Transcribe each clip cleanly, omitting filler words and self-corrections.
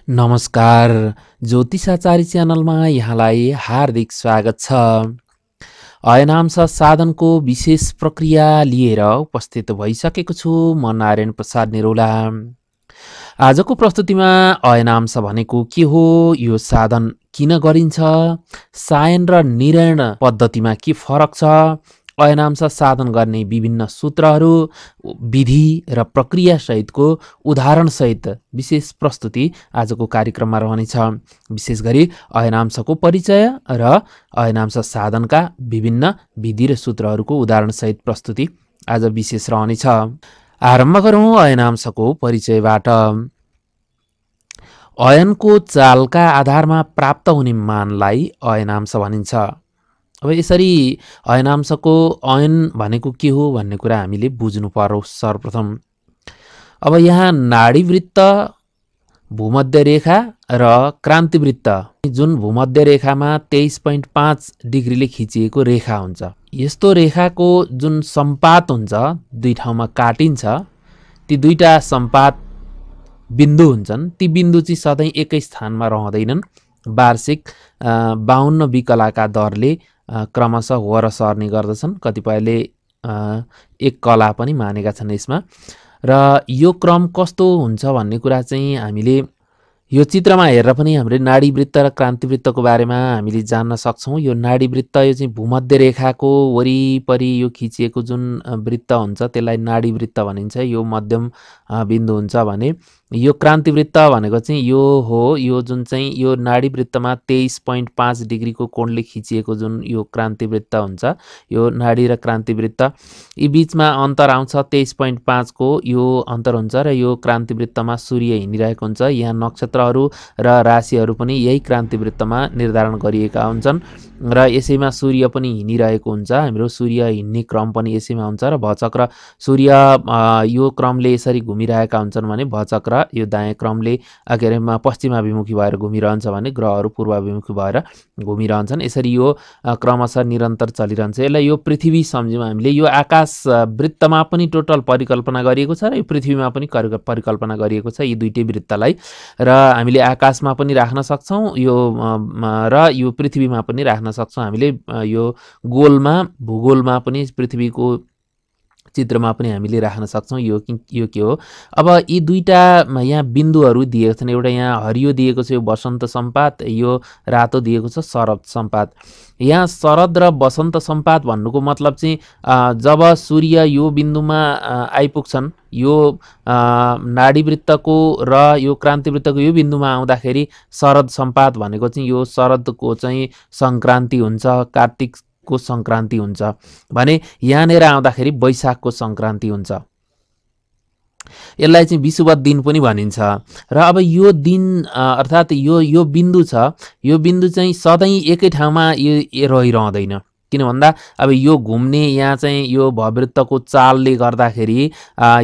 नमस्कार। ज्योतिषाचार्य च्यानलमा यहाँलाई हार्दिक स्वागत छ। अयनांश साधनको विशेष प्रक्रिया लिएर उपस्थित भइसकेको छु म नारायण प्रसाद निरौला। आजको प्रस्तुतिमा अयनांश भनेको के हो, यो साधन किन गरिन्छ, सायन र निरायण पद्धतिमा के फरक छ, अयनांश साधन गर्ने विभिन्न सूत्रहरू, विधि र प्रक्रिया सहितको उदाहरण सहित विशेष प्रस्तुति आजको कार्यक्रममा रहनेछ। विशेष गरी अयनांशको परिचय र अयनांश साधनका विभिन्न विधि र सूत्रहरूको उदाहरण सहित प्रस्तुति आज विशेष रहनेछ। आरम्भ गरौँ अयनांशको परिचयबाट। अयनको चालका आधारमा प्राप्त हुने मानलाई अयनांश भनिन्छ। अब यसरी अयनांशको अयन भनेको के हो भन्ने कुरा हामीले बुझ्नु पर्यो सर्वप्रथम। अब यहाँ नाडीवृत्त, भूमध्य रेखा र क्रान्तिवृत्त, जुन भूमध्य रेखामा 23.5 डिग्रीले खिचिएको रेखा हुन्छ, यस्तो रेखाको जुन सम्पात हुन्छ, दुई ठाउँमा काटिन्छ, ती दुईटा सम्पात बिन्दु हुन्छन्। ती बिन्दु चाहिँ सधैँ एकै स्थानमा रहँदैनन्। वार्षिक 52 विकलाका दरले क्रमशः वर सर्ने गर्दछन्। कतिपयले एक कला पनि मानेका छन् यसमा। र यो क्रम कस्तो हुन्छ भन्ने कुरा चाहिँ हामीले यो चित्रमा हेरेर पनि हामीले नाडीवृत्त र क्रान्तिवृत्तको बारेमा हामीले जान्न सक्छौँ। यो नाडीवृत्त यो चाहिँ भूमध्य रेखाको वरिपरि यो खिचिएको जुन वृत्त हुन्छ त्यसलाई नाडीवृत्त भनिन्छ। यो मध्यम बिन्दु हुन्छ भने यो क्रान्तिवृत्त भनेको चाहिँ यो हो, यो जुन चाहिँ यो नाडीवृत्तमा 23.5 डिग्रीको कोणले खिचिएको जुन यो क्रान्तिवृत्त हुन्छ, यो नाडी र क्रान्तिवृत्त यी बीचमा अन्तर आउँछ 23.5 को यो अन्तर हुन्छ। र यो क्रान्तिवृत्तमा सूर्य हिँडिरहेको हुन्छ। यहाँ नक्षत्रहरू र राशिहरू पनि यही क्रान्तिवृत्तमा निर्धारण गरिएका हुन्छन् र यसैमा सूर्य पनि हिँडिरहेको हुन्छ। हाम्रो सूर्य हिँड्ने क्रम पनि यसैमा हुन्छ र भचक्र सूर्य यो क्रमले यसरी घुमिरहेका हुन्छन् भने भचक्र यो दायाँ क्रमले के अरे पश्चिमाभिमुखी भएर घुमिरहन्छ भने ग्रहहरू पूर्वाभिमुखी भएर घुमिरहन्छन्। यसरी यो क्रमशः निरन्तर चलिरहन्छ। यसलाई यो पृथ्वी सम्झौँ हामीले। यो आकाश वृत्तमा पनि टोटल परिकल्पना गरिएको छ र यो पृथ्वीमा पनि परिकल्पना गरिएको छ, यी दुईटै वृत्तलाई। र हामीले आकाशमा पनि राख्न सक्छौँ यो र यो पृथ्वीमा पनि राख्न सक्छौँ। हामीले यो गोलमा, भूगोलमा पनि पृथ्वीको चित्रमा पनि हामीले राख्न सक्छौँ। यो के हो? अब यी दुईटा यहाँ बिन्दुहरू दिएको छन्। एउटा यहाँ हरियो दिएको छ, यो वसन्त सम्पात, यो रातो दिएको छ शरद सम्पात। यहाँ शरद र वसन्त सम्पात भन्नुको मतलब चाहिँ जब सूर्य यो बिन्दुमा आइपुग्छन्, यो नाडीवृत्तको र यो क्रान्तिवृत्तको यो बिन्दुमा आउँदाखेरि शरद सम्पात भनेको चाहिँ यो शरदको चाहिँ सङ्क्रान्ति हुन्छ, कार्तिकको सङ्क्रान्ति हुन्छ भने यहाँनिर आउँदाखेरि वैशाखको सङ्क्रान्ति हुन्छ। यसलाई चाहिँ विषुवत दिन पनि भनिन्छ। र अब यो दिन अर्थात् यो बिन्दु छ, यो बिन्दु चाहिँ सधैँ एकै ठाउँमा यो रहिरहँदैन। किन भन्दा अब यो घुम्ने यहाँ चाहिँ यो भवृत्तको चालले गर्दाखेरि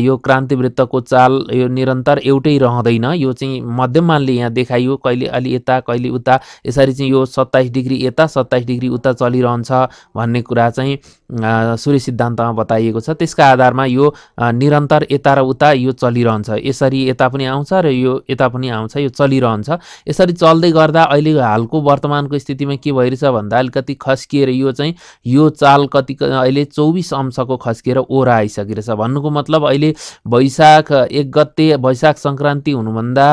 यो क्रान्तिवृत्तको चाल यो निरन्तर एउटै रहँदैन। यो चाहिँ मध्यममानले यहाँ देखाइयो, कहिले अलि यता कहिले उता, यसरी चाहिँ यो 27 डिग्री यता 27 डिग्री उता चलिरहन्छ भन्ने कुरा चाहिँ सूर्य सिद्धान्तमा बताइएको छ। त्यसका आधारमा यो निरन्तर यता र उता यो चलिरहन्छ। यसरी यता पनि आउँछ र यो यता पनि आउँछ, यो चलिरहन्छ। यसरी चल्दै गर्दा अहिले हालको वर्तमानको स्थितिमा के भइरहेछ भन्दा अलिकति खस्किएर यो चाहिँ यो चाल कति अहिले 24 अंशको खस्किएर ओर आइसकिरहेछ। भन्नुको मतलब अहिले वैशाख 1 गते वैशाख सङ्क्रान्ति हुनुभन्दा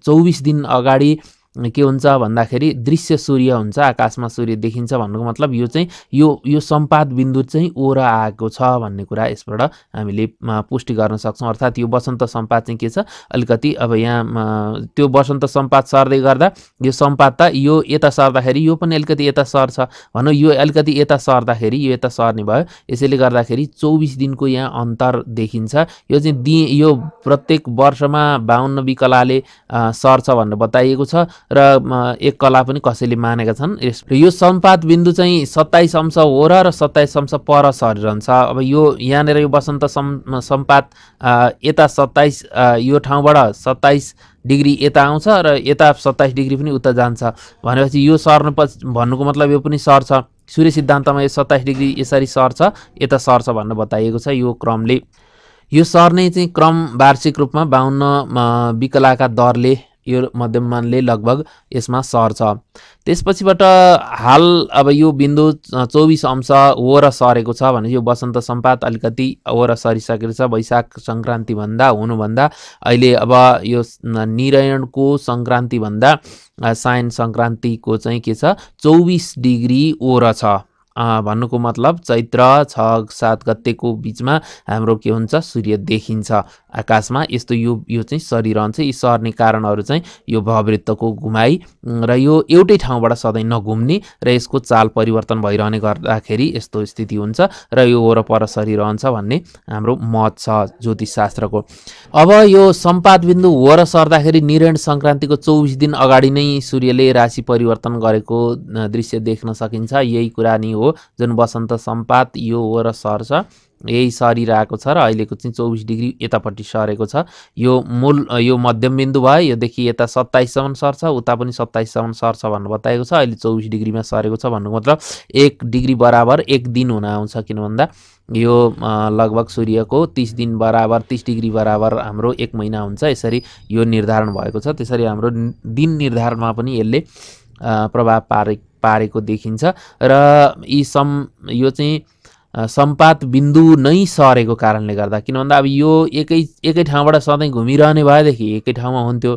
24 दिन अगाडि के हुन्छ भन्दाखेरि दृश्य सूर्य हुन्छ, आकाशमा सूर्य देखिन्छ। भन्नुको मतलब यो चाहिँ यो सम्पात बिन्दु चाहिँ ओर आएको छ भन्ने कुरा यसबाट हामीले पुष्टि गर्न सक्छौँ। अर्थात् यो वसन्त सम्पात चाहिँ के छ, अलिकति अब यहाँ त्यो वसन्त सम्पात सर्दै गर्दा यो सम्पात त यो यता सर्दाखेरि यो पनि अलिकति यता सर्छ भनौँ, यो अलिकति यता सर्दाखेरि यो यता सर्ने भयो। यसैले गर्दाखेरि 24 दिनको यहाँ अन्तर देखिन्छ। यो चाहिँ यो प्रत्येक वर्षमा 52 विकलाले सर्छ भनेर बताइएको छ र एक कला पनि कसैले मानेका छन्। यो सम्पात बिन्दु चाहिँ 27 अंश ओर र 27 अंश पर सरिरहन्छ। अब यो यहाँनिर यो वसन्त सम्पात यता 27 यो ठाउँबाट 27 डिग्री यता आउँछ र यता 27 डिग्री पनि उता जान्छ भनेपछि यो सर्न भन्नुको मतलब यो पनि सर्छ। सूर्य सिद्धान्तमा यो 27 डिग्री यसरी सर्छ, यता सर्छ भनेर बताइएको छ। यो क्रमले यो सर्ने चाहिँ क्रम वार्षिक रूपमा 52 विकलाका दरले यो मध्यमानले लगभग यसमा सर्छ। त्यसपछिबाट हाल अब यो बिन्दु 24 अंश हो र सरेको छ भने यो वसन्त सम्पात अलिकति हो र सरिसकेको छ। वैशाख सङ्क्रान्ति भन्दा हुनुभन्दा अहिले अब यो निरयणको सङ्क्रान्ति भन्दा सायन सङ्क्रान्तिको चाहिँ के छ 24 डिग्री ओर छ। भन्नुको मतलब चैत्र 6-7 गतेको बिचमा हाम्रो के हुन्छ सूर्य देखिन्छ आकाशमा। यस्तो यो चाहिँ सरिरहन्छ। यी सर्ने कारणहरू चाहिँ यो भववृत्तको घुमाइ र यो एउटै ठाउँबाट सधैँ नघुम्ने र यसको चाल परिवर्तन भइरहने गर्दाखेरि यस्तो स्थिति हुन्छ र यो वरपर सरिरहन्छ भन्ने हाम्रो मत छ ज्योतिषशास्त्रको। अब यो सम्पात बिन्दु वर सर्दाखेरि निरयण सङ्क्रान्तिको 24 दिन अगाडि नै सूर्यले राशि परिवर्तन गरेको दृश्य देख्न सकिन्छ। यही कुरा नि हो जुन वसन्त सम्पात यो वर सर्छ, यही सरिरहेको छ र अहिलेको चाहिँ 24 डिग्री यतापट्टि सरेको छ। यो मूल यो मध्यम बिन्दु भयो, योदेखि यता 27 सम्म सर्छ, उता पनि 27 सम्म सर्छ भन्नु बताएको छ। अहिले 24 डिग्रीमा सरेको छ भन्नुको मतलब 1 डिग्री बराबर 1 दिन हुन आउँछ। किन भन्दा यो लगभग सूर्यको 30 दिन बराबर 30 डिग्री बराबर हाम्रो 1 महिना हुन्छ। यसरी यो निर्धारण भएको छ। त्यसरी हाम्रो दिन निर्धारणमा पनि यसले प्रभाव पारेको देखिन्छ र यो चाहिँ सम्पात बिन्दु नै सरेको कारणले गर्दा, किन भन्दा अब यो एकै ठाउँबाट सधैँ घुमिरहने भएदेखि एकै ठाउँमा हुन्थ्यो।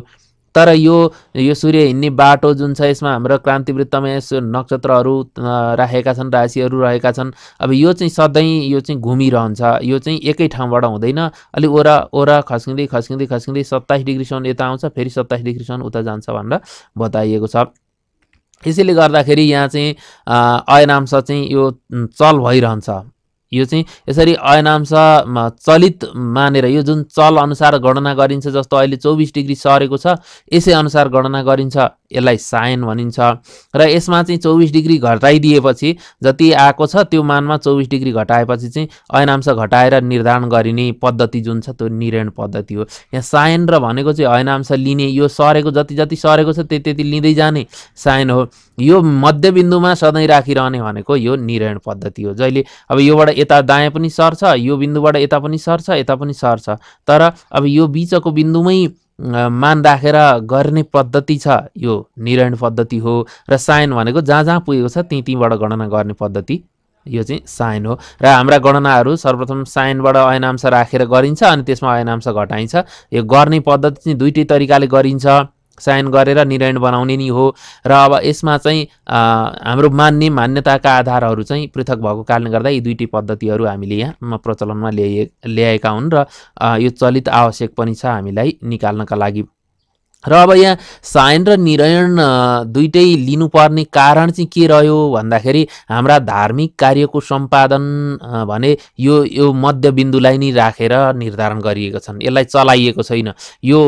तर यो सूर्य हिँड्ने बाटो जुन छ यसमा हाम्रो क्रान्तिवृत्तमा यसो नक्षत्रहरू राखेका छन्, राशिहरू रहेका छन्। अब यो चाहिँ सधैँ यो चाहिँ घुमिरहन्छ। यो चाहिँ एकै ठाउँबाट हुँदैन, अलि ओरा खस्किँदै 27 डिग्रीसम्म यता आउँछ, फेरि 27 डिग्रीसम्म उता जान्छ भनेर बताइएको छ। यसैले गर्दाखेरि यहाँ चाहिँ अयनांश चाहिँ यो चल भइरहन्छ। यो चाहिँ यसरी अयनांश चलित मानेर यो जुन चल अनुसार गणना गरिन्छ, जस्तो अहिले 24 डिग्री सरेको छ यसै अनुसार गणना गरिन्छ, यसलाई सायन भनिन्छ। र यसमा चाहिँ 24 डिग्री घटाइदिएपछि जति आएको छ त्यो मानमा 24 डिग्री घटाएपछि चाहिँ अयनांश घटाएर निर्धारण गरिने पद्धति जुन छ त्यो निरयण पद्धति हो। यहाँ सायन र भनेको चाहिँ अयनांश लिने, यो सरेको जति सरेको छ त्यति लिँदै जाने सायन हो। यो मध्यबिन्दुमा सधैँ राखिरहने भनेको यो निरयण पद्धति हो। जहिले अब योबाट यता दायाँ पनि सर्छ, यो बिन्दुबाट यता पनि सर्छ, यता पनि सर्छ, तर अब यो बिचको बिन्दुमै मान राखेर गर्ने पद्धति छ यो निरयण पद्धति हो। र सायन भनेको जहाँ पुगेको छ त्यहीँबाट गणना गर्ने पद्धति यो चाहिँ सायन हो। र हाम्रा गणनाहरू सर्वप्रथम सायनबाट अयनांश राखेर गरिन्छ अनि त्यसमा अयनांश घटाइन्छ। यो गर्ने पद्धति चाहिँ दुईटै तरिकाले गरिन्छ, सायन गरेर निरयण बनाउने नि हो। र अब यसमा चाहिँ हाम्रो मान्यताका आधारहरू चाहिँ पृथक भएको कारणले गर्दा यी दुईटै पद्धतिहरू हामीले यहाँ प्रचलनमा ल्याएका हुन् र यो चलित आवश्यक पनि छ हामीलाई निकाल्नका लागि। र अब यहाँ सायन र निरयण दुईटै लिनुपर्ने कारण चाहिँ के रह्यो भन्दाखेरि हाम्रा धार्मिक कार्यको सम्पादन भने यो मध्यबिन्दुलाई नै राखेर निर्धारण गरिएको छन्। यसलाई चलाइएको छैन, यो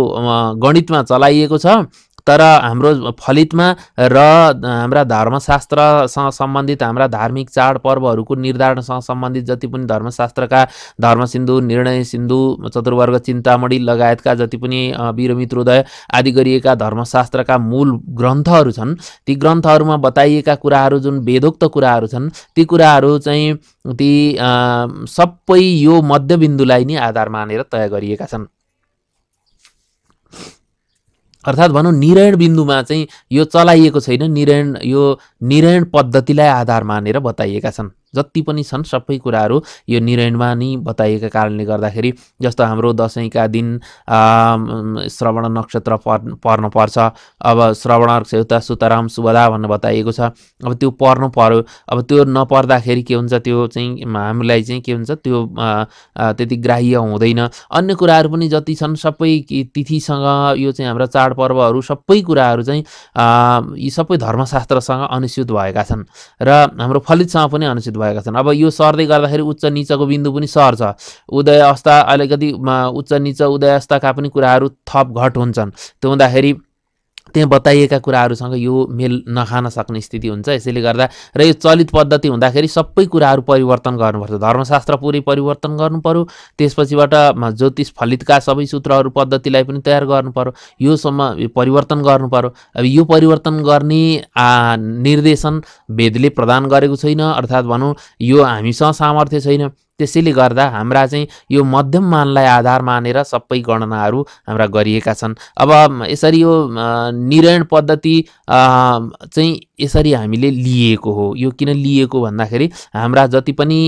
गणितमा चलाइएको छ, तर हाम्रो फलितमा र हाम्रा धर्मशास्त्रसँग सम्बन्धित हाम्रा धार्मिक चाडपर्वहरूको निर्धारणसँग सम्बन्धित जति पनि धर्मशास्त्रका धर्मसिन्धु, निर्णय सिन्धु, चतुर्वर्ग चिन्तामणि लगायतका जति पनि वीरमित्रोदय आदि गरिएका धर्मशास्त्रका मूल ग्रन्थहरू छन्, ती ग्रन्थहरूमा बताइएका कुराहरू जुन वेदोक्त कुराहरू छन् ती कुराहरू चाहिँ ती सबै यो मध्यबिन्दुलाई नै आधार मानेर तय गरिएका छन्। अर्थात् भनौँ निरयण बिन्दुमा चाहिँ यो चलाइएको छैन, यो निरयण पद्धतिलाई आधार मानेर बताइएका छन्। जति पनि छन् सबै कुराहरू यो निरयणमा नै बताइएका कारणले गर्दाखेरि, जस्तो हाम्रो दशैंका दिन श्रवण नक्षत्र पर्न पर्छ। अब श्रवण सेउता सुताराम सुबदा भनेर बताइएको छ। अब त्यो पर्नु पर्यो, अब त्यो नपर्दाखेरि के हुन्छ, त्यो चाहिँ हामीलाई चाहिँ के हुन्छ, त्यो त्यति ग्राह्य हुँदैन। अन्य कुराहरू पनि जति छन् सबै तिथिसँग यो चाहिँ हाम्रो चाडपर्वहरू सबै कुराहरू चाहिँ यी सबै धर्मशास्त्रसँग अनुस्यूत भएका छन् र हाम्रो फलितसँग पनि अनुस्यूत भएका छन्। अब यो सर्दै गर्दाखेरि उच्च निचको बिन्दु पनि सर्छ, उदय अवस्था अलिकति उच्च निच उदय अवस्थाका पनि कुराहरू थप घट हुन्छन्। त्यो हुँदाखेरि त्यहाँ बताइएका कुराहरूसँग यो मेल नखान सक्ने स्थिति हुन्छ। यसैले गर्दा र यो चलित पद्धति हुँदाखेरि सबै कुराहरू परिवर्तन गर्नुपर्छ, धर्मशास्त्र पुरै परिवर्तन गर्नु पर्यो, त्यसपछिबाट ज्योतिष फलितका सबै सूत्रहरू पद्धतिलाई पनि तयार गर्नु पर्यो, यो सम्म परिवर्तन गर्नु पर्यो। अब यो परिवर्तन गर्ने निर्देशन वेदले प्रदान गरेको छैन, अर्थात् भनौँ यो हामीसँग सामर्थ्य छैन। त्यसैले गर्दा हाम्रा चाहिँ यो मध्यम मानलाई आधार मानेर सबै गणनाहरू हाम्रा गरिएका छन्। अब यसरी यो निर्णय पद्धति चाहिँ यसरी हामीले लिएको हो। यो किन लिएको भन्दाखेरि हाम्रा जति पनि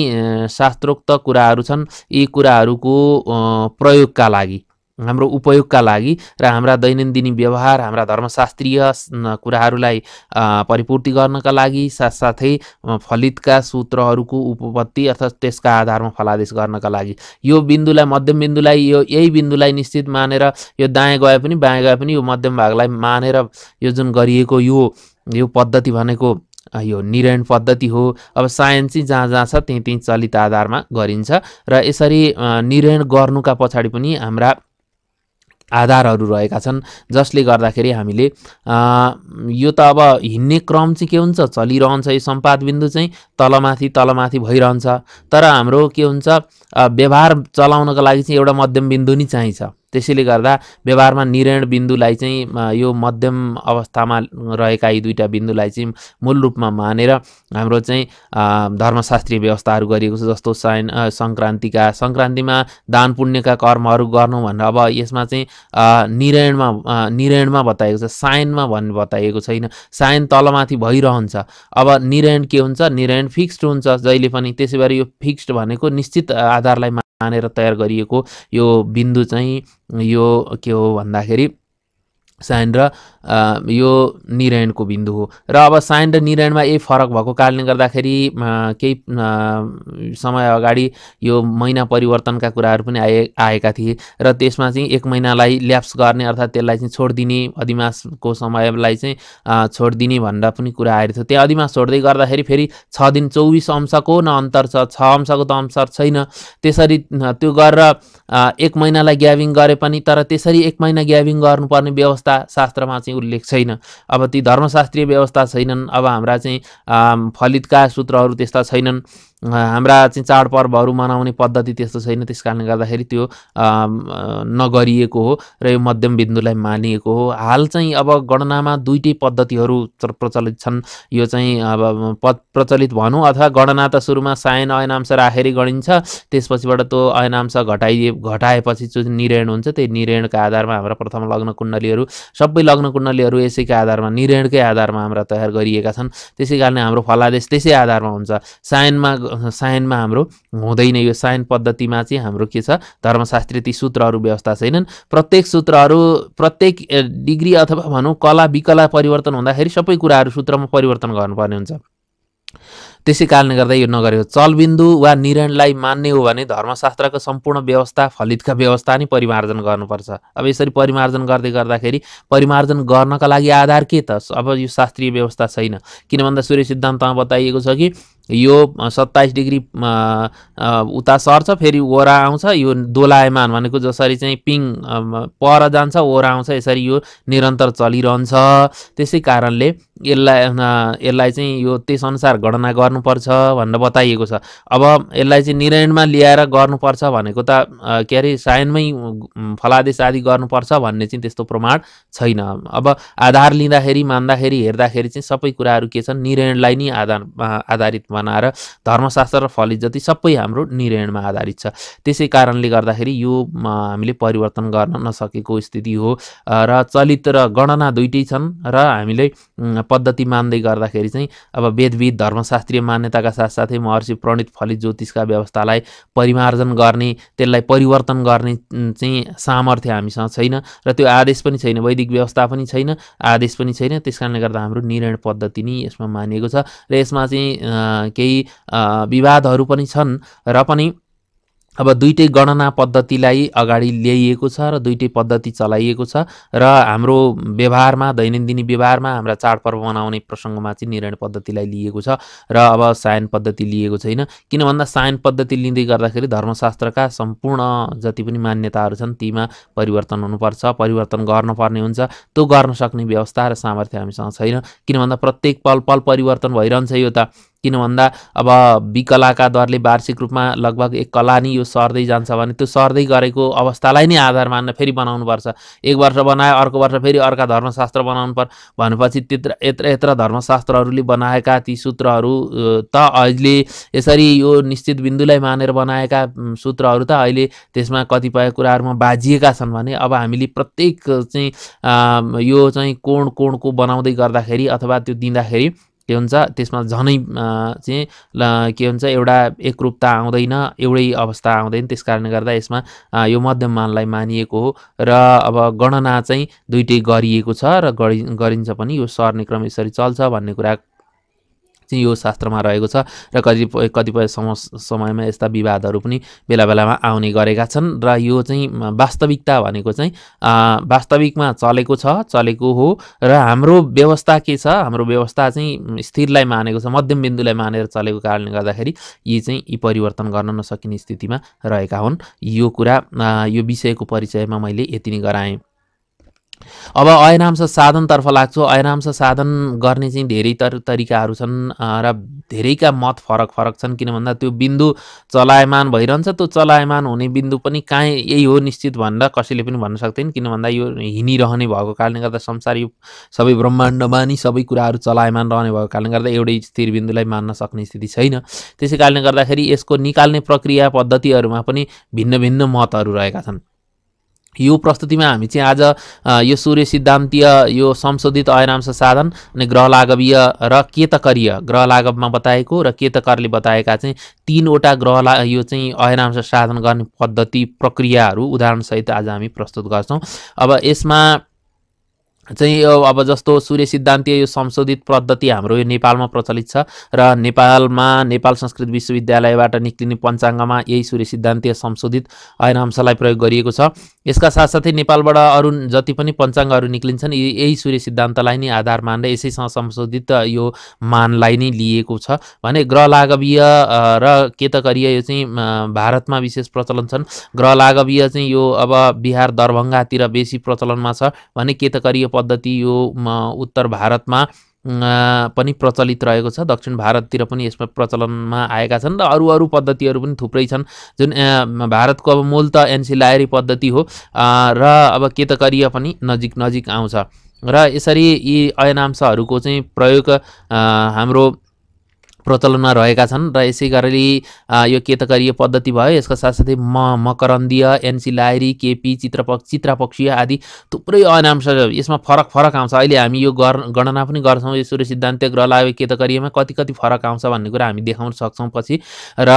शास्त्रोक्त कुराहरू छन् यी कुराहरूको प्रयोगका लागि, हाम्रो उपयोगका लागि र हाम्रा दैनन्दिनी व्यवहार, हाम्रा धर्मशास्त्रीय कुराहरूलाई परिपूर्ति गर्नका लागि, साथसाथै फलितका सूत्रहरूको उपपत्ति अर्थात् त्यसका आधारमा फलादेश गर्नका लागि यो बिन्दुलाई, मध्यम बिन्दुलाई, यही बिन्दुलाई निश्चित मानेर यो दायाँ गए पनि बायाँ गए पनि यो मध्यम भागलाई मानेर यो जुन गरिएको यो पद्धति भनेको यो निर्णय पद्धति हो। अब साइन्स चाहिँ जहाँ जहाँ छ त्यहीँ चलित आधारमा गरिन्छ र यसरी निर्णय गर्नुका पछाडि पनि हाम्रा आधारहरू रहेका छन्, जसले गर्दाखेरि हामीले यो त अब हिँड्ने क्रम चाहिँ के हुन्छ, चलिरहन्छ। यो सम्पाद बिन्दु चाहिँ तलमाथि भइरहन्छ, तर हाम्रो के हुन्छ, व्यवहार चलाउनको लागि चाहिँ एउटा मध्यम बिन्दु नै चाहिन्छ। त्यसैले गर्दा व्यवहारमा निर्णय बिन्दुलाई चाहिँ यो मध्यम अवस्थामा रहेका यी दुईटा बिन्दुलाई चाहिँ मूल रूपमा मानेर हाम्रो चाहिँ धर्मशास्त्रीय व्यवस्थाहरू गरिएको छ। जस्तो सङ्क्रान्तिमा दान पुण्यका कर्महरू गर्नु भनेर अब यसमा चाहिँ निर्णयमा बताएको छ, साइनमा भन्ने बताइएको छैन। साइन तलमाथि भइरहन्छ। अब निर्णय के हुन्छ, निर्णय फिक्स्ड हुन्छ जहिले पनि। त्यसै गरी यो फिक्स्ड भनेको निश्चित आधारलाई मानेर तयार गरिएको यो बिन्दु चाहिँ यो के हो भन्दाखेरि साइन र यो निर्णयको बिन्दु हो। र अब साइन र निर्णयमा यही फरक भएको कारणले गर्दाखेरि केही समय अगाडि यो महिना परिवर्तनका कुराहरू पनि आएका थिए र त्यसमा चाहिँ 1 महिनालाई ल्याप्स गर्ने अर्थात् त्यसलाई चाहिँ छोडिदिने, अधिमासको समयलाई चाहिँ छोडिदिने भनेर पनि कुरा आएको थियो। त्यहाँ अधिमास छोड्दै गर्दाखेरि फेरि 6 दिन 24 अंशको न अन्तर छ, 6 अंशको त अन्तर छैन। त्यसरी त्यो गरेर 1 महिनालाई ग्याबिङ गरे पनि तर त्यसरी 1 महिना ग्याबिङ गर्नुपर्ने व्यवस्था शास्त्रमा चाहिँ उल्लेख छैन। अब ती धर्मशास्त्रीय व्यवस्था छैनन्। अब हाम्रा चाहिँ फलितका सूत्रहरू त्यस्ता छैनन्। हाम्रा चाहिँ चाडपर्वहरू मनाउने पद्धति त्यस्तो छैन। त्यस कारणले गर्दाखेरि त्यो नगरिएको हो र यो मध्यम बिन्दुलाई मानिएको हो। हाल चाहिँ अब गणनामा दुईटै पद्धतिहरू प्रचलित छन्। यो चाहिँ अब प्रचलित भनौँ अथवा गणना त सुरुमा साइन अयनांश राखेरै गणिन्छ, त्यसपछिबाट त्यो अयनांश घटाएपछि जो निर्णय हुन्छ त्यही निर्णयका आधारमा हाम्रा प्रथम लग्न कुण्डलीहरू, सबै लग्न कुण्डलीहरू यसैका आधारमा, निर्णयकै आधारमा हाम्रा तयार गरिएका छन्। त्यसै कारणले हाम्रो फलादेश त्यसै आधारमा हुन्छ। साइनमा हाम्रो हुँदैन। यो साइन पद्धतिमा चाहिँ हाम्रो के छ, धर्मशास्त्रीय ती सूत्रहरू व्यवस्था छैनन्। प्रत्येक सूत्रहरू प्रत्येक डिग्री अथवा भनौँ कला विकला परिवर्तन हुँदाखेरि सबै कुराहरू सूत्रमा परिवर्तन गर्नुपर्ने हुन्छ। त्यसै कारणले गर्दा यो नगरेको। चलबिन्दु वा निर्णयलाई मान्ने हो भने धर्मशास्त्रको सम्पूर्ण व्यवस्था, फलितका व्यवस्था नै परिमार्जन गर्नुपर्छ। अब यसरी परिमार्जन गर्दाखेरि परिमार्जन गर्नका लागि आधार के त? अब यो शास्त्रीय व्यवस्था छैन। किन भन्दा सूर्य सिद्धान्तमा बताइएको छ कि यो 27 डिग्री उता सर्छ, फेरि ओरा आउँछ। यो दोलायमान भनेको जसरी चाहिँ पिङ पर जान्छ ओरा आउँछ, यसरी यो निरन्तर चलिरहन्छ। त्यसै कारणले यसलाई चाहिँ यो त्यसअनुसार गणना गर्नुपर्छ भनेर बताइएको छ। अब यसलाई चाहिँ निर्णयमा ल्याएर गर्नुपर्छ भनेको त के अरे साइनमै फलादेश आदि गर्नुपर्छ भन्ने चाहिँ त्यस्तो प्रमाण छैन। अब आधार लिँदाखेरि, मान्दाखेरि, हेर्दाखेरि चाहिँ सबै कुराहरू के छन्, निर्णयलाई नै आधारित बनाएर धर्मशास्त्र र फलित जति सबै हाम्रो निर्णयमा आधारित छ। त्यसै कारणले गर्दाखेरि यो हामीले परिवर्तन गर्न नसकेको स्थिति हो। र चलित र गणना दुईटै छन् र हामीले पद्धति मान्दै गर्दाखेरि चाहिँ अब वेदविद धर्मशास्त्रीय मान्यताका साथसाथै महर्षि प्रणीत फलित ज्योतिषका व्यवस्थालाई परिमार्जन गर्ने, त्यसलाई परिवर्तन गर्ने चाहिँ सामर्थ्य हामीसँग छैन र त्यो आदेश पनि छैन। वैदिक व्यवस्था पनि छैन, आदेश पनि छैन। त्यस कारणले गर्दा हाम्रो निर्णय पद्धति नै यसमा मानिएको छ र यसमा चाहिँ केही विवादहरू पनि छन् र पनि अब दुईटै गणना पद्धतिलाई अगाडि ल्याइएको छ र दुईटै पद्धति चलाइएको छ र हाम्रो व्यवहारमा, दैनन्दिनी व्यवहारमा, हाम्रा चाडपर्व मनाउने प्रसङ्गमा चाहिँ निर्णय पद्धतिलाई लिएको छ र अब साइन पद्धति लिएको छैन। किन भन्दा साइन पद्धति लिँदै गर्दाखेरि धर्मशास्त्रका सम्पूर्ण जति पनि मान्यताहरू छन् तीमा परिवर्तन हुनुपर्छ, परिवर्तन गर्नुपर्ने हुन्छ। त्यो गर्न सक्ने व्यवस्था र सामर्थ्य हामीसँग छैन। किन भन्दा प्रत्येक पल परिवर्तन भइरहन्छ। यो त किन भन्दा अब विकलाका दरले वार्षिक रूपमा लगभग 1 कलानी यो सर्दै जान्छ भने त्यो सर्दै गरेको अवस्थालाई नै आधार मानेर फेरि बनाउनुपर्छ। 1 वर्ष बनायो, अर्को वर्ष फेरि अर्का धर्मशास्त्र बनाउनु भनेपछि यत्र धर्मशास्त्रहरूले बनाएका ती सूत्रहरू त अहिले यसरी यो निश्चित बिन्दुलाई मानेर बनाएका सूत्रहरू त अहिले त्यसमा कतिपय कुराहरूमा बाजिएका छन् भने अब हामीले प्रत्येक चाहिँ यो चाहिँ कोणको बनाउँदै गर्दाखेरि अथवा त्यो दिँदाखेरि के हुन्छ त्यसमा झनै चाहिँ के हुन्छ एउटा एकरूपता आउँदैन, एउटै अवस्था आउँदैन। त्यसकारणले गर्दा यसमा यो मध्यममानलाई मानिएको हो र अब गणना चाहिँ दुईटै गरिएको छ र गरिन्छ पनि। यो सर्ने क्रम यसरी चल्छ भन्ने कुरा चाहिँ यो शास्त्रमा रहेको छ र कतिपय समयमा यस्ता विवादहरू पनि बेला बेलामा आउने गरेका छन् र यो चाहिँ वास्तविकता भनेको चाहिँ वास्तविकमा चलेको हो र हाम्रो व्यवस्था के छ, हाम्रो व्यवस्था चाहिँ स्थिरलाई मानेको छ, मध्यम बिन्दुलाई मानेर चलेको कारणले गर्दाखेरि यी परिवर्तन गर्न नसकिने स्थितिमा रहेका हुन्। यो कुरा यो विषयको परिचयमा मैले यति नै गराएँ। अब अयनांश साधनतर्फ लाग्छु। अयनांश साधन गर्ने चाहिँ धेरै तरिकाहरू छन् र धेरैका मत फरक छन्। किन भन्दा त्यो बिन्दु चलायमान भइरहन्छ, त्यो चलायमान हुने बिन्दु पनि कहाँ यही हो निश्चित भनेर कसैले पनि भन्न सक्दैन। किन भन्दा यो हिँडिरहने भएको कारणले गर्दा संसार यो सबै ब्रह्माण्डमा नि सबै कुराहरू चलायमान रहने भएको कारणले गर्दा एउटै स्थिर बिन्दुलाई मान्न सक्ने स्थिति छैन। त्यसै कारणले गर्दाखेरि यसको निकाल्ने प्रक्रिया पद्धतिहरूमा पनि भिन्न भिन्न मतहरू रहेका छन्। यो प्रस्तुतिमा हामी चाहिँ आज यो सूर्य सिद्धान्तीय यो संशोधित अयनांश साधन अनि ग्रह लागवीय र केतकरीय, ग्रह लागवमा बताएको र केतकरले बताएका चाहिँ 3वटा यो चाहिँ अयनांश साधन गर्ने पद्धति प्रक्रियाहरू उदाहरणसहित आज हामी प्रस्तुत गर्छौँ। अब यसमा चाहिँ अब जस्तो सूर्य सिद्धान्तीय यो संशोधित पद्धति हाम्रो यो नेपालमा प्रचलित छ र नेपालमा नेपाल संस्कृत विश्वविद्यालयबाट निक्लिने पञ्चाङ्गमा यही सूर्य सिद्धान्तीय संशोधित अयनांशलाई प्रयोग गरिएको छ। यसका साथसाथै नेपालबाट अरू जति पनि पञ्चाङ्गहरू निक्लिन्छन् यही सूर्य सिद्धान्तलाई नै आधार मानेर यसैसँग संशोधित यो मानलाई नै लिएको छ भने ग्रह लागवीय र केतकरीय यो चाहिँ भारतमा विशेष प्रचलन छन्। ग्रह लागवीय चाहिँ यो अब बिहार दरभङ्गातिर बेसी प्रचलनमा छ भने केतकरीय पद्धति यो उत्तर भारतमा पनि प्रचलित रहेको छ। दक्षिण भारततिर पनि यसमा प्रचलनमा आएका छन् र अरू पद्धतिहरू पनि थुप्रै छन् जुन भारतको अब मूल त एन्सिलायरी पद्धति हो र अब केतकरीय पनि नजिक आउँछ र यसरी यी अयनांशहरूको चाहिँ प्रयोग हाम्रो प्रचलनमा रहेका छन् र यसै गरी यो केतकरीय पद्धति भयो। यसका साथसाथै मकरन्दीय, एन्सिलायरी, केपी, चित्रापक्षीय आदि थुप्रै अयनांश यसमा फरक आउँछ। अहिले हामी यो गणना पनि गर्छौँ यो सूर्य सिद्धान्तीय ग्रह लागवीय केतकरीयमा कति फरक आउँछ भन्ने कुरा हामी देखाउन सक्छौँ पछि। र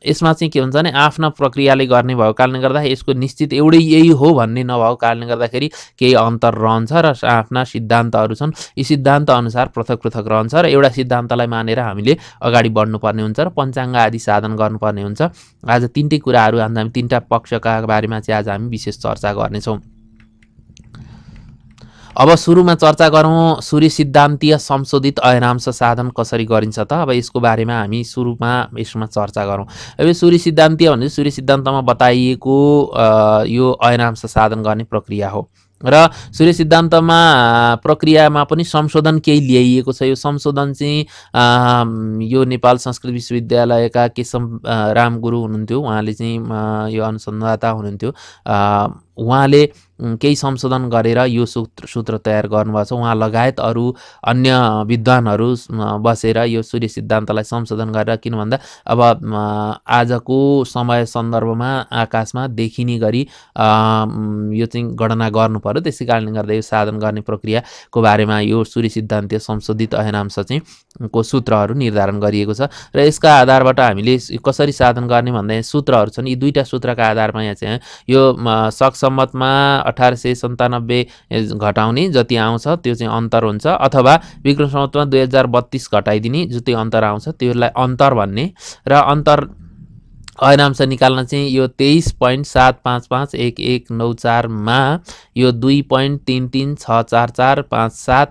यसमा चाहिँ के हुन्छ भने आफ्ना प्रक्रियाले गर्ने भएको कारणले गर्दा यसको निश्चित एउटै यही हो भन्ने नभएको कारणले गर्दाखेरि केही अन्तर रहन्छ र आफ्ना सिद्धान्तहरू छन्। यी सिद्धान्त अनुसार पृथक रहन्छ र एउटा सिद्धान्तलाई मानेर हामीले अगाडि बढ्नुपर्ने हुन्छ र पञ्चाङ्ग आदि साधन गर्नुपर्ने हुन्छ। आज तीनटै कुराहरू हामी तीनटा पक्षका बारेमा चाहिँ आज हामी विशेष चर्चा गर्नेछौँ। अब सुरुमा चर्चा गरौँ सूर्य सिद्धान्तीय संशोधित अयनांश साधन कसरी गरिन्छ त। अब यसको बारेमा हामी सुरुमा यसमा चर्चा गरौँ। अब सूर्य सिद्धान्तीय भने सूर्य सिद्धान्तमा बताइएको यो अयनांश साधन गर्ने प्रक्रिया हो र सूर्य सिद्धान्तमा प्रक्रियामा पनि संशोधन केही ल्याइएको छ। यो संशोधन चाहिँ यो नेपाल संस्कृत विश्वविद्यालयका केशव राम गुरु हुनुहुन्थ्यो, उहाँले चाहिँ यो अनुसन्धाता हुनुहुन्थ्यो। उहाँले केही संशोधन गरेर यो सूत्र तयार गर्नुभएको छ। उहाँ लगायत अरू अन्य विद्वानहरू बसेर यो सूर्य सिद्धान्तलाई संशोधन गरेर, किन भन्दा अब आजको समय सन्दर्भमा आकाशमा देखिने गरी यो चाहिँ गणना गर्नु पर्यो। त्यसै कारणले गर्दा यो साधन गर्ने प्रक्रियाको बारेमा यो सूर्य सिद्धान्तीय संशोधित अयनांश चाहिँ को सूत्रहरू निर्धारण गरिएको छ र यसका आधारबाट हामीले कसरी साधन गर्ने भन्दा सूत्रहरू छन्। यी दुईटा सूत्रका आधारमा यहाँ चाहिँ यो सक्सम्मतमा 1897 घटाउने जति आउँछ त्यो चाहिँ अन्तर हुन्छ, अथवा विक्रम सम्वतमा 2032 घटाइदिने जो त्यो अन्तर आउँछ त्यसलाई अन्तर भन्ने र अन्तर अयनांश निकाल्न चाहिँ यो 23.75519194 मा यो 2.3364457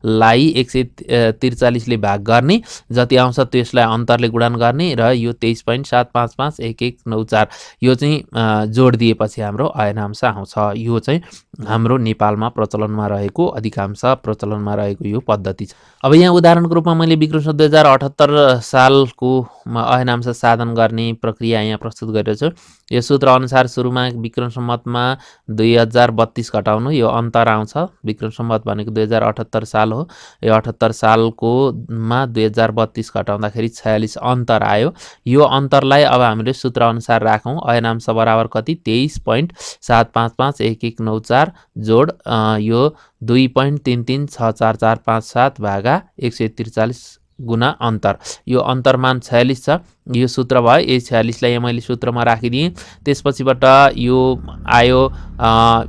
लाई 143 ले भाग गर्ने, जति आउँछ त्यसलाई अन्तरले गुणन गर्ने र यो 23.75519194 यो चाहिँ जोड दिएपछि हाम्रो अयनांश आउँछ। यो चाहिँ हाम्रो नेपालमा प्रचलनमा रहेको अधिकांश प्रचलनमा रहेको यो पद्धति छ। अब यहाँ उदाहरणको रूपमा मैले विक्रम सम्वत 2078 सालको अयनांश साधन गर्ने प्रक्रिया यहाँ प्रस्तुत गरेको छु। यो सूत्र अनुसार सुरुमा विक्रम सम्वतमा 2032 घटाउनु, यो अन्तर आउँछ। विक्रम सम्वत भनेको 2078 साल हो। यो 78 सालको मा 2032 घटाउँदाखेरि 46 अन्तर आयो। यो अन्तरलाई अब हामीले सूत्र अनुसार राखौँ। अयनांश बराबर कति? 23.75519194 जोड यो 2.3364457 भागा 143 गुना अन्तर। यो अन्तरमान 46 छ। यो सूत्र भयो। यो 46 लाई मैले सूत्रमा राखिदिएँ। त्यसपछिबाट यो आयो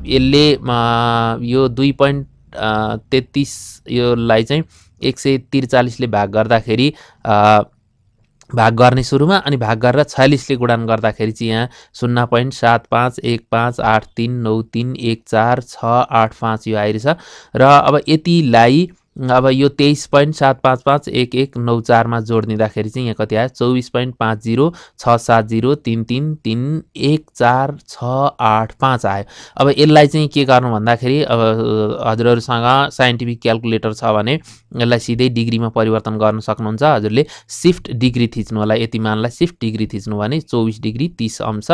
यसले यो 2.33 योलाई चाहिँ 143 ले भाग गर्दाखेरि भाग गर्ने सुरुमा अनि भाग गरेर 46 ले गुणन गर्दाखेरि चाहिँ यहाँ 0.751583931448 यो आइरहेछ। र अब यतिलाई अब यो 23.75519194 मा जोड दिँदाखेरि चाहिँ यहाँ कति आयो? 24.506733314685 आयो। अब यसलाई चाहिँ के गर्नु भन्दाखेरि अब हजुरहरूसँग साइन्टिफिक क्याल्कुलेटर छ भने यसलाई सिधै डिग्रीमा परिवर्तन गर्न सक्नुहुन्छ। हजुरले शिफ्ट डिग्री थिच्नु होला। यति मानलाई शिफ्ट डिग्री थिच्नु भने 24 डिग्री 30 अंश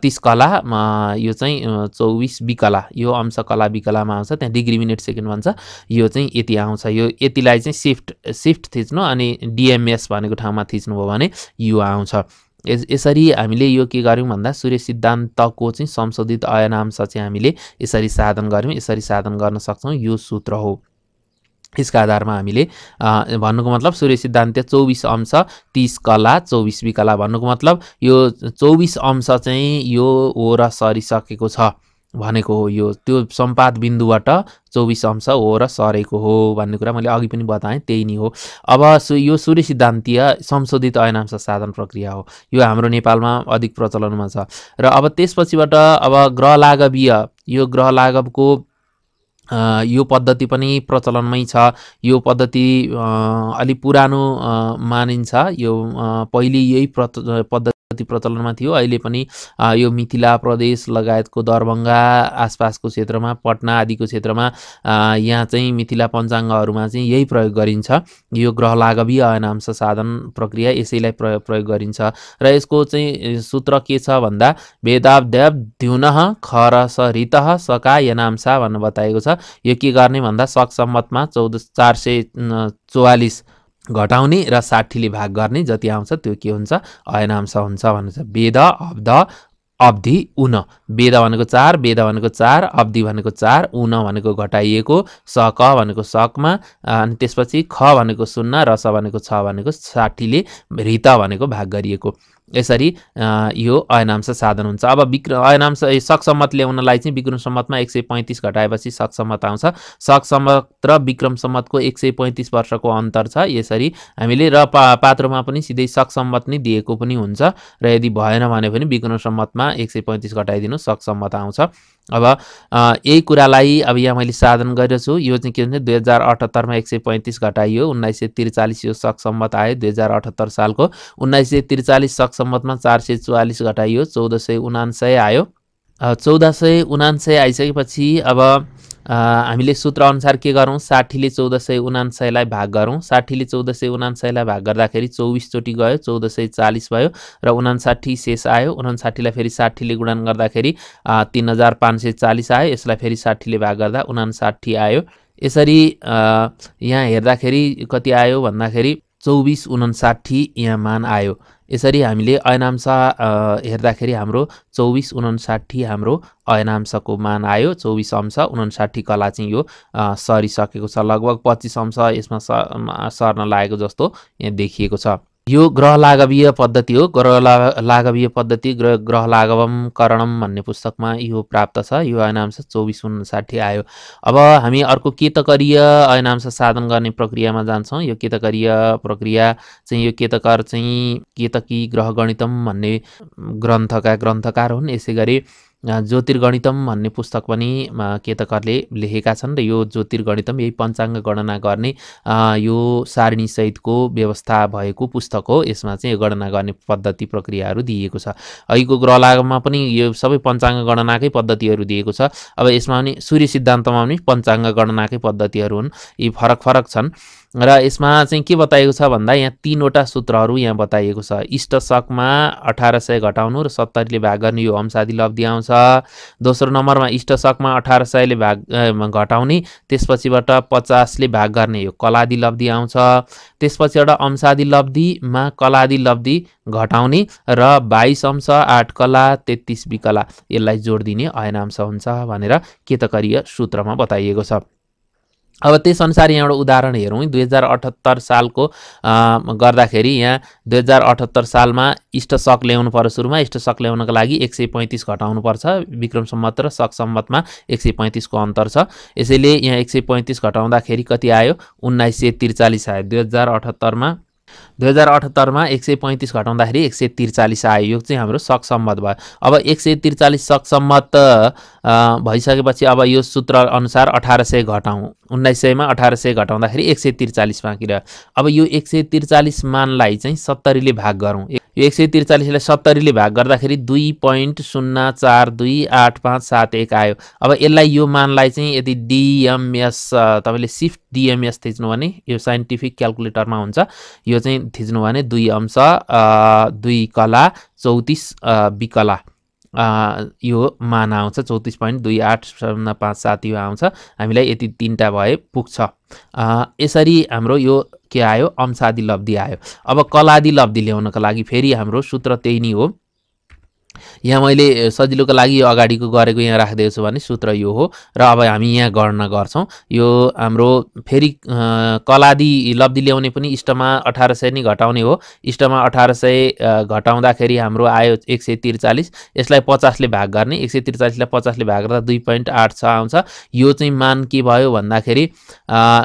30 कला यो चाहिँ 24 विकला, यो अंश कला विकलामा आउँछ। त्यहाँ डिग्री मिनेट सेकेन्ड भन्छ। यो चाहिँ यति आउँछ। यो यतिलाई चाहिँ शिफ्ट थिच्नु अनि डिएमएस भनेको ठाउँमा थिच्नुभयो भने यो आउँछ। यसरी हामीले यो के गर्यौं भन्दा सूर्य सिद्धान्तको चाहिँ संशोधित अयनांश चाहिँ हामीले यसरी साधन गर्यौं। यसरी साधन गर्न सक्छौं। यो सूत्र हो। यसका आधारमा हामीले भन्नुको मतलब सूर्य सिद्धान्त 24 अंश 30 कला 24 विकला भन्नुको मतलब यो 24 अंश चाहिँ यो हो र सरिसकेको छ भनेको हो। यो त्यो सम्पाद बिन्दुबाट 24 अंश हो र सरेको हो भन्ने कुरा मैले अघि पनि बताएँ। त्यही नै हो। अब यो सूर्य सिद्धान्तीय संशोधित अयनांश साधन प्रक्रिया हो। यो हाम्रो नेपालमा अधिक प्रचलनमा छ। र अब त्यसपछिबाट अब ग्रह लाघवीय, यो ग्रह लाघवको यो पद्धति पनि प्रचलनमै छ। यो पद्धति अलि पुरानो मानिन्छ। यो पहिले यही पद्धति प्रचलनमा थियो। अहिले पनि यो मिथिला प्रदेश लगायतको दरभंगा आसपासको क्षेत्रमा, पटना आदिको क्षेत्रमा यहाँ चाहिँ मिथिला पञ्चाङ्गहरूमा चाहिँ यही प्रयोग गरिन्छ। यो ग्रह लाघवीय अयनांश साधन प्रक्रिया यसैलाई प्रयोग गरिन्छ। र यसको चाहिँ सूत्र के छ भन्दा वेदाब्देव द्युनः खरस ऋतः सका यनांसा भन्नु बताएको छ। यो के गर्ने भन्दा शक सम्वतमा 444 घटाउने र 60 ले भाग गर्ने, जति आउँछ त्यो के हुन्छ? अयनांश हुन्छ भन्नुहुन्छ। वेद अब्द अब्धि उन। वेद भनेको 4, वेद भनेको 4, अब्धि भनेको 4, उन भनेको घटाइएको, सक भनेको सकमा, अनि त्यसपछि ख भनेको 0, रस भनेको 6 भनेको 60 ले ऋत भनेको भाग गरिएको। यसरी यो अयनांश साधन हुन्छ। अब अयनांश शक सम्वत ल्याउनलाई चाहिँ विक्रम सम्वतमा 135 घटाएपछि शक सम्वत आउँछ। शक सम्वत र विक्रम सम्वतको 135 वर्षको अन्तर छ। यसरी हामीले र पात्रमा पनि सिधै शक सम्वत नै दिएको पनि हुन्छ। र यदि भएन भने पनि विक्रम सम्वतमा 135 घटाइदिनु शक सम्वत आउँछ। अब यही कुरालाई अब यहाँ मैले साधन गरेको छु। यो चाहिँ के भन्छ 2078 मा 135 घटाइयो, 1943 यो शक सम्वत आयो 2078 सालको। 1943 शक सम्वतमा 444 घटाइयो 1479 आयो। 1479 आइसकेपछि अब हामीले सूत्र अनुसार के गरौँ? 60 ले 1479 लाई भाग गरौँ। 60 ले 1479 लाई भाग गर्दाखेरि 24 चोटि गयो, 1440 भयो र 59 शेष आयो। 59 लाई फेरि 60 ले गुणन गर्दाखेरि 3540 आयो। यसलाई फेरि 60 ले भाग गर्दा 59 आयो। यसरी यहाँ हेर्दाखेरि कति आयो भन्दाखेरि 2459 यहाँ मान आयो। यसरी हामीले अयनांश हेर्दाखेरि हाम्रो 2459 हाम्रो अयनांशको मान आयो। 24 अंश 59 कला चाहिँ यो सरिसकेको छ। लगभग 25 अंश यसमा सर्न लागेको जस्तो यहाँ देखिएको छ। यो ग्रह लाघवीय पद्धति हो। लाघवीय पद्धति ग्रह लाघवम करणम भन्ने पुस्तकमा यो प्राप्त छ। यो अयनांश 2459 आयो। अब हामी अर्को केतकरीय अयनांश साधन गर्ने प्रक्रियामा जान्छौँ। यो केतकरीय प्रक्रिया चाहिँ यो केतकर चाहिँ केतकी ग्रह गणितम भन्ने ग्रन्थका ग्रन्थकार हुन्। यसै गरी ज्योतिर्गणितम भन्ने पुस्तक पनि केतकरले लेखेका छन् र यो ज्योतिर्गणितम यही पञ्चाङ्ग गणना गर्ने यो सारणी सहितको व्यवस्था भएको पुस्तक हो। यसमा चाहिँ यो गणना गर्ने पद्धति प्रक्रियाहरू दिएको छ। अहिलेको ग्रह लाघवमा पनि यो सबै पञ्चाङ्ग गणनाकै पद्धतिहरू दिएको छ। अब यसमा पनि सूर्य सिद्धान्तमा पनि पञ्चाङ्ग गणनाकै पद्धतिहरू हुन्। यी फरक फरक छन् र यसमा चाहिँ के बताएको छ भन्दा यहाँ 3वटा सूत्रहरू यहाँ बताइएको छ। इष्टशकमा 1800 घटाउनु र 70ले भाग गर्ने यो अंशादि लब्धि आउँछ। दोस्रो नम्बरमा इष्टशकमा 1800ले भाग घटाउने, त्यसपछिबाट 50ले भाग गर्ने यो कलादि लब्धि आउँछ। त्यसपछिबाट अंशादि लब्धिमा कलादि लब्धि घटाउने र 22 अंश 8 कला 33 विकला यसलाई जोड दिने अयनांश हुन्छ भनेर केतकरीय सूत्रमा बताइएको छ। अब त्यसअनुसार यहाँ एउटा उदाहरण हेरौँ। 2078 सालको गर्दाखेरि यहाँ 2078 सालमा इष्टशक ल्याउनु पर्यो। सुरुमा इष्टशक ल्याउनको लागि 135 घटाउनु पर्छ। विक्रम सम्वत र शक सम्वतमा 135 को अन्तर छ। यसैले यहाँ 135 घटाउँदाखेरि कति आयो? 1943 आयो। 2078 मा 135 घटाउँदाखेरि 143 आयो। यो चाहिँ हाम्रो शक सम्वत भयो। अब 143 शक सम्वत भइसकेपछि अब यो सूत्र अनुसार 1800 घटाउँ। 1900 मा 1800 घटाउँदाखेरि 143 बाँकी रह्यो। अब यो 143 मानलाई चाहिँ 70ले भाग गरौँ। यो 143 लाई 70ले भाग गर्दाखेरि 2.0428571 आयो। अब यसलाई यो मानलाई चाहिँ यदि डिएमएस तपाईले शिफ्ट डिएमएस थिच्नु भने यो साइन्टिफिक क्याल्कुलेटरमा हुन्छ। यो चाहिँ थिच्नु भने 2 अंश 2 कला 34 विकला यो मान आउँछ। 34.2857 यो आउँछ। हामीलाई यति 3टा भए पुग्छ। यसरी हाम्रो यो के आयो? अंशादि लब्धि आयो। अब कलादि लब्धि ल्याउनको लागि फेरि हाम्रो सूत्र त्यही नै हो। यहाँ मैले सजिलोको लागि यो अगाडिको गरेको यहाँ राखिदिएको छु भने सूत्र यो हो र अब हामी यहाँ गणना गर्छौँ। यो हाम्रो फेरि कलादि लब्धि ल्याउने पनि इष्टमा 1800 नै घटाउने हो। इष्टमा 1800 घटाउँदाखेरि हाम्रो आयो 143। यसलाई 50ले भाग गर्ने। 143 लाई 50ले भाग गर्दा 2.86 आउँछ। यो चाहिँ मान के भयो भन्दाखेरि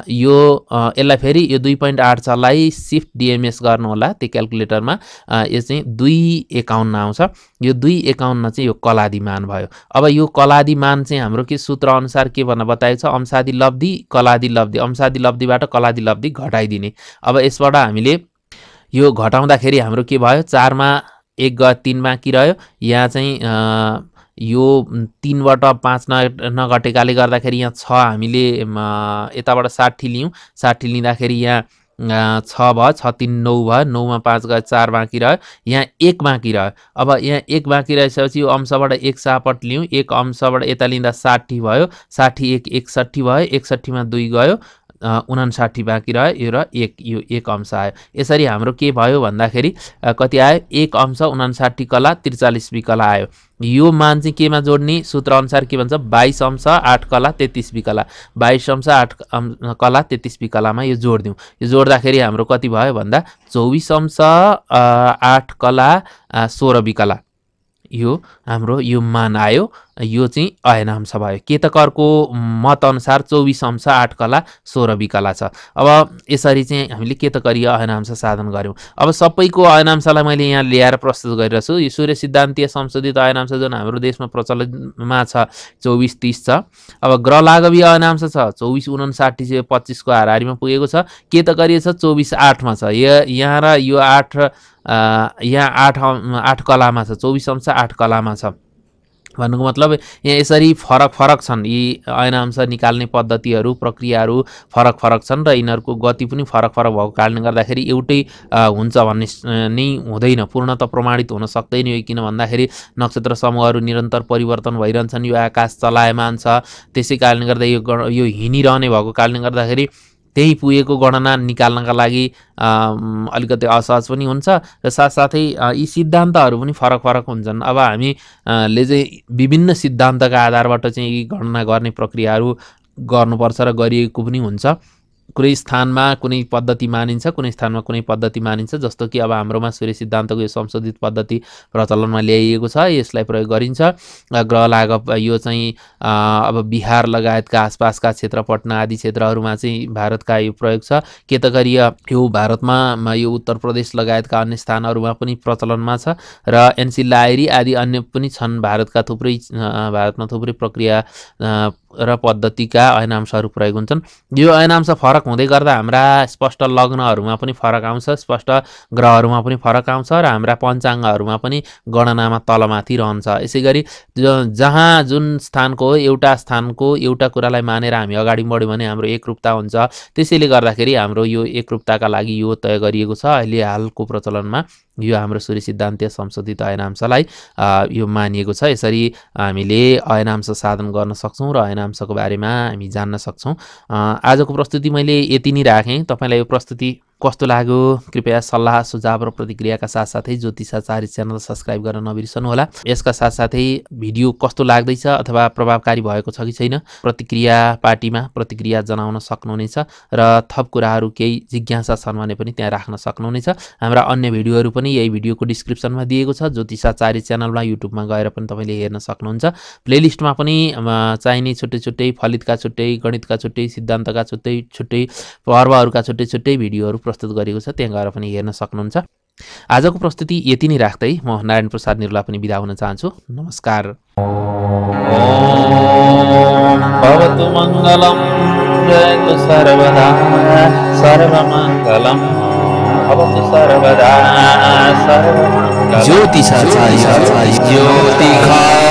यो यसलाई फेरि यो 2.86 लाई शिफ्ट डिएमएस गर्नु होला त्यो क्याल्कुलेटरमा। यो चाहिँ 251 आउँछ। यो 251 चाहिँ यो कलादि मान भयो। अब यो कलादि मान चाहिँ हाम्रो के सूत्र अनुसार के भन्न बताएको छ? अंशादि लब्धि कलादि लब्धि। अंशादि लब्धिबाट कलादि लब्धि घटाइदिने। अब यसबाट हामीले यो घटाउँदाखेरि हाम्रो के भयो? 4 मा 1 गयो 3 बाँकी रह्यो। यहाँ चाहिँ यो 3बाट 5 नघटेकाले गर्दाखेरि यहाँ 6 हामीले यताबाट 60 लियौँ। 60 लिँदाखेरि यहाँ 6 भयो। 6 3 9 भयो। 9 मा 5 गयो 4 बाँकी रह्यो। यहाँ 1 बाँकी रह्यो। अब यहाँ 1 बाँकी रहेपछि यो अंशबाट 1 सापट लियौँ। 1 अंशबाट यता लिँदा 60 भयो। 60 1 61 भयो। 61 मा 2 गयो 59 बाँकी रह्यो। यो र 1 यो 1 अंश आयो। यसरी हाम्रो के भयो भन्दाखेरि कति आयो? 1 अंश 59 कला 43 विकला आयो। यो मान चाहिँ केमा जोड्ने? सूत्र अनुसार के भन्छ? 22 अंश 8 कला 33 विकला। 22 अंश 8 कला 33 विकलामा यो जोड्दिउँ। यो जोड्दाखेरि हाम्रो कति भयो भन्दा 24 अंश 8 कला 16 विकला यो हाम्रो यो मान आयो। यो चाहिँ अयनांश भयो। केतकरको मत अनुसार 24 अंश 8 कला 16 विकला छ। अब यसरी चाहिँ हामीले केतकरीय अयनांश साधन गर्यौं। अब सबैको अयनांशलाई मैले यहाँ ल्याएर प्रस्तुत गरिरहेको छु। यो सूर्य सिद्धान्तीय संशोधित अयनांश जुन हाम्रो देशमा प्रचलनमा छ 24 30 छ। अब ग्रह लाघवीय अयनांश छ 24 59 चाहिँ 25 को हाराहारीमा पुगेको छ। केतकरीय छ 24 8 मा छ। यहाँ र यो 8 यहाँ 8 कलामा छ। 24 अंश 8 कलामा छ भन्नुको मतलब यहाँ यसरी फरक फरक छन्। यी अयनांश निकाल्ने पद्धतिहरू प्रक्रियाहरू फरक फरक छन् र यिनीहरूको गति पनि फरक फरक भएको कारणले गर्दाखेरि एउटै हुन्छ भन्ने नै हुँदैन। पूर्णतः प्रमाणित हुन सक्दैन यो। किन भन्दाखेरि नक्षत्र समूहहरू निरन्तर परिवर्तन भइरहन्छन्। यो आकाश चलायमान छ। त्यसै कारणले गर्दा यो हिँडिरहने भएको कारणले गर्दाखेरि त्यही पुगेको गणना निकाल्नका लागि अलिकति असहज पनि हुन्छ र साथसाथै यी सिद्धान्तहरू पनि फरक फरक हुन्छन्। अब हामीले चाहिँ विभिन्न सिद्धान्तका आधारबाट चाहिँ यी गणना गर्ने प्रक्रियाहरू गर्नुपर्छ र गरिएको पनि हुन्छ। कुनै स्थानमा कुनै पद्धति मानिन्छ, कुनै स्थानमा कुनै पद्धति मानिन्छ। जस्तो कि अब हाम्रोमा सूर्य सिद्धान्तको यो संशोधित पद्धति प्रचलनमा ल्याइएको छ, यसलाई प्रयोग गरिन्छ। ग्रह लाघव यो चाहिँ अब बिहार लगायतका आसपासका क्षेत्र, पटना आदि क्षेत्रहरूमा चाहिँ भारतका यो प्रयोग छ। केतकरीय यो भारतमा यो उत्तर प्रदेश लगायतका अन्य स्थानहरूमा पनि प्रचलनमा छ र एन्सी लाहिरी आदि अन्य पनि छन्। भारतमा थुप्रै प्रक्रिया र पद्धतिका अयनांशहरू प्रयोग हुन्छन्। यो अयनांश फरक हुँदै गर्दा हाम्रा स्पष्ट लग्नहरूमा पनि फरक आउँछ, स्पष्ट ग्रहहरूमा पनि फरक आउँछ र हाम्रा पञ्चाङ्गहरूमा पनि गणनामा तलमाथि रहन्छ। यसै गरी जहाँ जुन स्थानको एउटा कुरालाई मानेर हामी अगाडि बढ्यौँ भने हाम्रो एकरूपता हुन्छ। त्यसैले गर्दाखेरि हाम्रो यो एकरूपताका लागि यो तय गरिएको छ। अहिले हालको प्रचलनमा यो हाम्रो सूर्य सिद्धान्तीय संशोधित अयनांशलाई यो मानिएको छ। यसरी हामीले अयनांश साधन गर्न सक्छौँ र अयनांशको बारेमा हामी जान्न सक्छौँ। आजको प्रस्तुति मैले यति नै राखेँ। तपाईँलाई यो प्रस्तुति कस्तो लाग्यो कृपया सल्लाह सुझाव र प्रतिक्रियाका साथसाथै ज्योतिषाचार्य च्यानल सब्सक्राइब गर्न नबिर्सनुहोला। यसका साथसाथै भिडियो कस्तो लाग्दैछ अथवा प्रभावकारी भएको छ कि छैन प्रतिक्रिया पार्टीमा प्रतिक्रिया जनाउन सक्नुहुनेछ र थप कुराहरू केही जिज्ञासा छन् भने पनि त्यहाँ राख्न सक्नुहुनेछ। हाम्रा अन्य भिडियोहरू पनि यही भिडियोको डिस्क्रिप्सनमा दिएको छ। ज्योतिषाचार्य च्यानलमा युट्युबमा गएर पनि तपाईँले हेर्न सक्नुहुन्छ। प्लेलिस्टमा पनि चाहिने छुट्टै फलितका छुट्टै, गणितका छुट्टै, सिद्धान्तका छुट्टै, पर्वहरूका छुट्टै भिडियोहरू प्रस्तुत गरेको छ, त्यहाँ गएर पनि हेर्न सक्नुहुन्छ। आजको प्रस्तुति यति नै राख्दै म नारायण प्रसाद निरुला पनि बिदा हुन चाहन्छु। नमस्कार। भवतु मङ्गलम् जयतु सर्वदा सर्वमङ्गलम् भवतु सर्वदा सर्वमङ्गलम्। ज्योतिषाचार्य ज्योतिषाचार्य